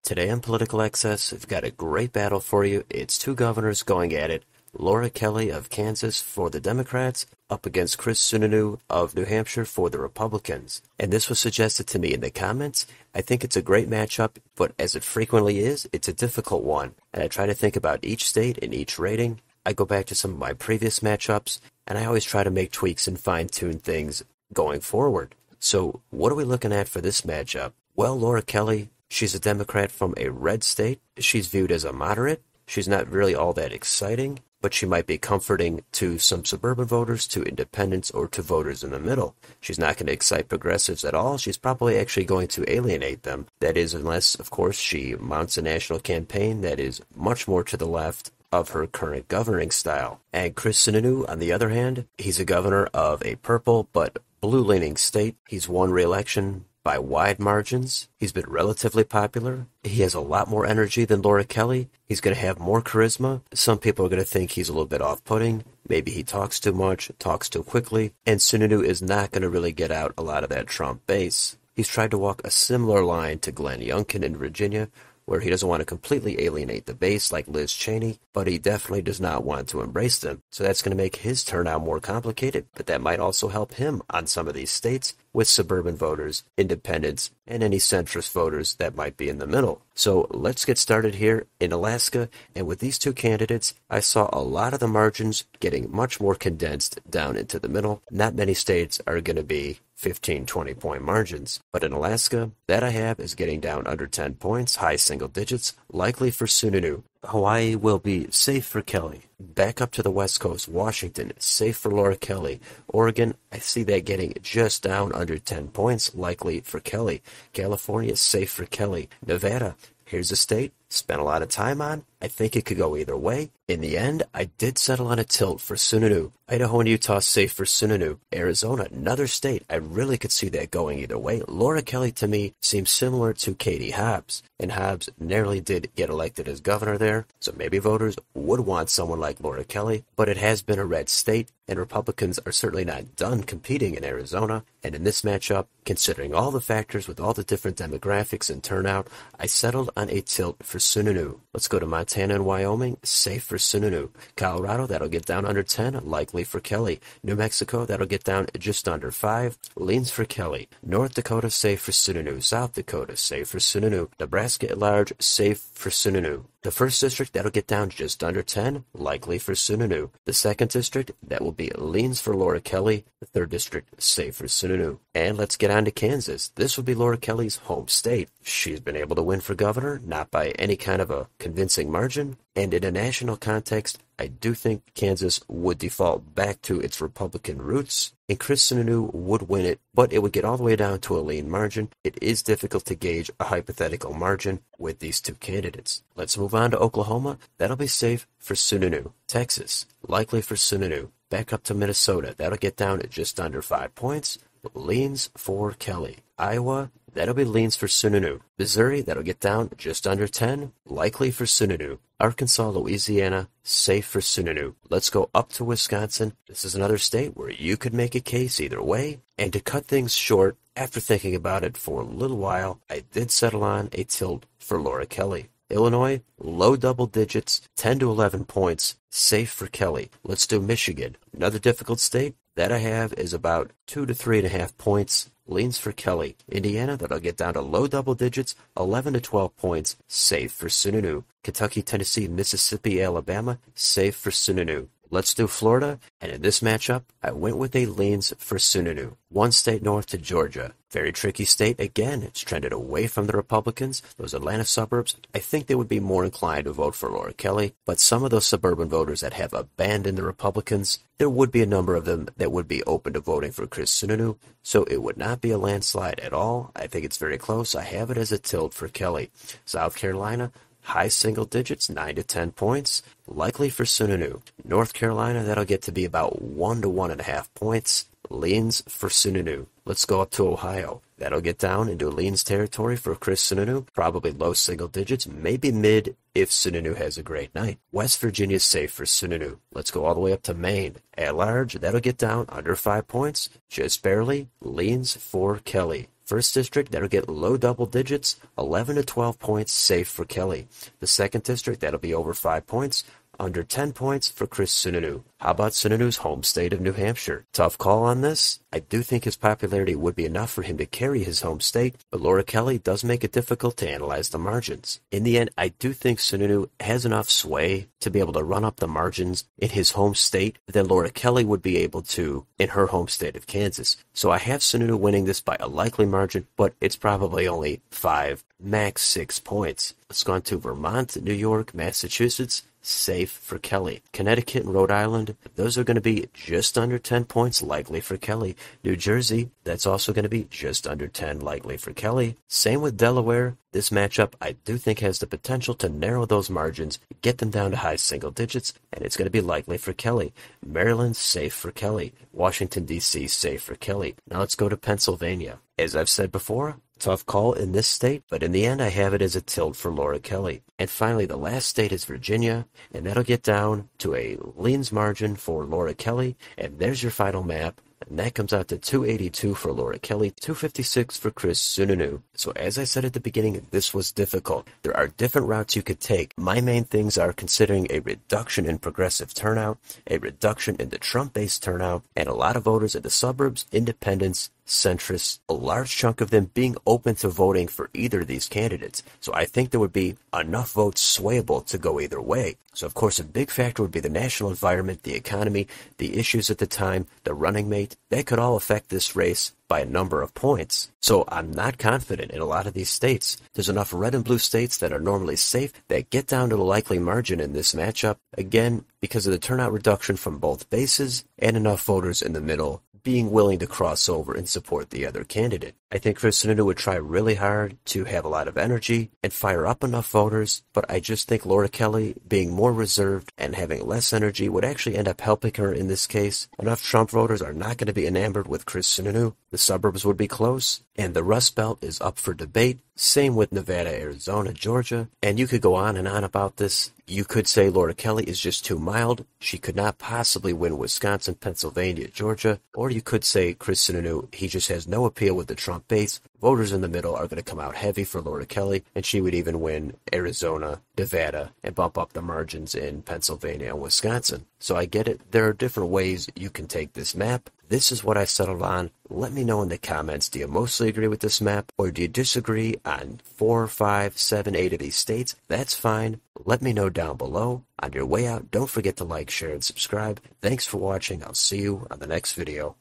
Today on Political Access, we've got a great battle for you. It's two governors going at it. Laura Kelly of Kansas for the Democrats up against Chris Sununu of New Hampshire for the Republicans. And this was suggested to me in the comments. I think it's a great matchup, but as it frequently is, it's a difficult one. And I try to think about each state and each rating. I go back to some of my previous matchups, and I always try to make tweaks and fine-tune things going forward. So what are we looking at for this matchup? Well, Laura Kelly, she's a Democrat from a red state. She's viewed as a moderate. She's not really all that exciting, but she might be comforting to some suburban voters, to independents, or to voters in the middle. She's not going to excite progressives at all. She's probably actually going to alienate them. That is, unless, of course, she mounts a national campaign that is much more to the left of her current governing style. And Chris Sununu, on the other hand, he's a governor of a purple but blue-leaning state. He's won re-election by wide margins. He's been relatively popular. He has a lot more energy than Laura Kelly. He's going to have more charisma. Some people are going to think he's a little bit off-putting. Maybe he talks too much, talks too quickly, and Sununu is not going to really get out a lot of that Trump base. He's tried to walk a similar line to Glenn Youngkin in Virginia, where he doesn't want to completely alienate the base like Liz Cheney, but he definitely does not want to embrace them. So that's going to make his turnout more complicated, but that might also help him on some of these states with suburban voters, independents, and any centrist voters that might be in the middle. So let's get started here in Alaska, and with these two candidates, I saw a lot of the margins getting much more condensed down into the middle. Not many states are going to be 15, 20-point margins. But in Alaska, that I have is getting down under 10 points, high single digits, likely for Sununu. Hawaii will be safe for Kelly. Back up to the West Coast, Washington, safe for Laura Kelly. Oregon, I see that getting just down under 10 points, likely for Kelly. California, safe for Kelly. Nevada, here's a state spent a lot of time on. I think it could go either way. In the end, I did settle on a tilt for Sununu. Idaho and Utah safe for Sununu. Arizona, another state. I really could see that going either way. Laura Kelly, to me, seems similar to Katie Hobbs. And Hobbs narrowly did get elected as governor there, so maybe voters would want someone like Laura Kelly. But it has been a red state, and Republicans are certainly not done competing in Arizona. And in this matchup, considering all the factors with all the different demographics and turnout, I settled on a tilt for Sununu. Let's go to Montana and Wyoming, safe for Sununu. Colorado, that'll get down under 10, likely for Kelly. New Mexico, that'll get down just under 5, leans for Kelly. North Dakota, safe for Sununu. South Dakota, safe for Sununu. Nebraska at large, safe for Sununu. The first district, that'll get down just under 10, likely for Sununu. The second district, that will be leans for Laura Kelly. The third district, safe for Sununu. And let's get on to Kansas. This will be Laura Kelly's home state. She's been able to win for governor, not by any kind of a convincing margin. And in a national context, I do think Kansas would default back to its Republican roots, and Chris Sununu would win it, but it would get all the way down to a lean margin. It is difficult to gauge a hypothetical margin with these two candidates. Let's move on to Oklahoma. That'll be safe for Sununu. Texas, likely for Sununu. Back up to Minnesota. That'll get down at just under 5 points. Leans for Kelly. Iowa, that'll be leans for Sununu. Missouri, that'll get down just under 10, likely for Sununu. Arkansas, Louisiana, safe for Sununu. Let's go up to Wisconsin. This is another state where you could make a case either way. And to cut things short, after thinking about it for a little while, I did settle on a tilt for Laura Kelly. Illinois, low double digits, 10 to 11 points, safe for Kelly. Let's do Michigan. Another difficult state. That I have is about 2 to 3.5 points, leans for Kelly. Indiana, that'll get down to low double digits, 11 to 12 points, safe for Sununu. Kentucky, Tennessee, Mississippi, Alabama, safe for Sununu. Let's do Florida, and in this matchup, I went with a leans for Sununu. One state north to Georgia. Very tricky state. Again, it's trended away from the Republicans. Those Atlanta suburbs, I think they would be more inclined to vote for Laura Kelly. But some of those suburban voters that have abandoned the Republicans, there would be a number of them that would be open to voting for Chris Sununu. So it would not be a landslide at all. I think it's very close. I have it as a tilt for Kelly. South Carolina, high single digits, 9 to 10 points, likely for Sununu. North Carolina, that'll get to be about 1 to 1.5 points, leans for Sununu. Let's go up to Ohio. That'll get down into leans territory for Chris Sununu, probably low single digits, maybe mid if Sununu has a great night. West Virginia's safe for Sununu. Let's go all the way up to Maine. At large, that'll get down under 5 points, just barely, leans for Kelly. First district, that'll get low double digits, 11 to 12 points safe for Kelly. The second district, that'll be over 5 points. Under 10 points for Chris Sununu. How about Sununu's home state of New Hampshire? Tough call on this. I do think his popularity would be enough for him to carry his home state, but Laura Kelly does make it difficult to analyze the margins. In the end, I do think Sununu has enough sway to be able to run up the margins in his home state than Laura Kelly would be able to in her home state of Kansas. So I have Sununu winning this by a likely margin, but it's probably only 5, max 6 points. Let's go on to Vermont, New York, Massachusetts. Safe for Kelly. Connecticut and Rhode Island, those are going to be just under 10 points, likely for Kelly. New Jersey, that's also going to be just under 10, likely for Kelly. Same with Delaware. This matchup, I do think, has the potential to narrow those margins, get them down to high single digits, and it's going to be likely for Kelly. Maryland, safe for Kelly. Washington, D.C., safe for Kelly. Now let's go to Pennsylvania. As I've said before, tough call in this state, but in the end I have it as a tilt for Laura Kelly. And finally, the last state is Virginia, and that'll get down to a leans margin for Laura Kelly, and there's your final map. And that comes out to 282 for Laura Kelly, 256 for Chris Sununu. So as I said at the beginning, this was difficult. There are different routes you could take. My main things are considering a reduction in progressive turnout, a reduction in the Trump-based turnout, and a lot of voters in the suburbs, independents, centrists, a large chunk of them being open to voting for either of these candidates. So I think there would be enough votes swayable to go either way. So of course a big factor would be the national environment, the economy, the issues at the time, the running mate. That could all affect this race by a number of points. So I'm not confident in a lot of these states. There's enough red and blue states that are normally safe that get down to the likely margin in this matchup, again, because of the turnout reduction from both bases and enough voters in the middle being willing to cross over and support the other candidate. I think Chris Sununu would try really hard to have a lot of energy and fire up enough voters, but I just think Laura Kelly, being more reserved and having less energy, would actually end up helping her in this case. Enough Trump voters are not going to be enamored with Chris Sununu. The suburbs would be close, and the Rust Belt is up for debate. Same with Nevada, Arizona, Georgia, and you could go on and on about this. You could say Laura Kelly is just too mild. She could not possibly win Wisconsin, Pennsylvania, Georgia. Or you could say Chris Sununu, he just has no appeal with the Trump base. Voters in the middle are going to come out heavy for Laura Kelly, and she would even win Arizona, Nevada, and bump up the margins in Pennsylvania and Wisconsin. So I get it. There are different ways you can take this map. This is what I settled on. Let me know in the comments, do you mostly agree with this map, or do you disagree on 4, 5, 7, 8 of these states? That's fine. Let me know down below. On your way out, don't forget to like, share, and subscribe. Thanks for watching. I'll see you on the next video.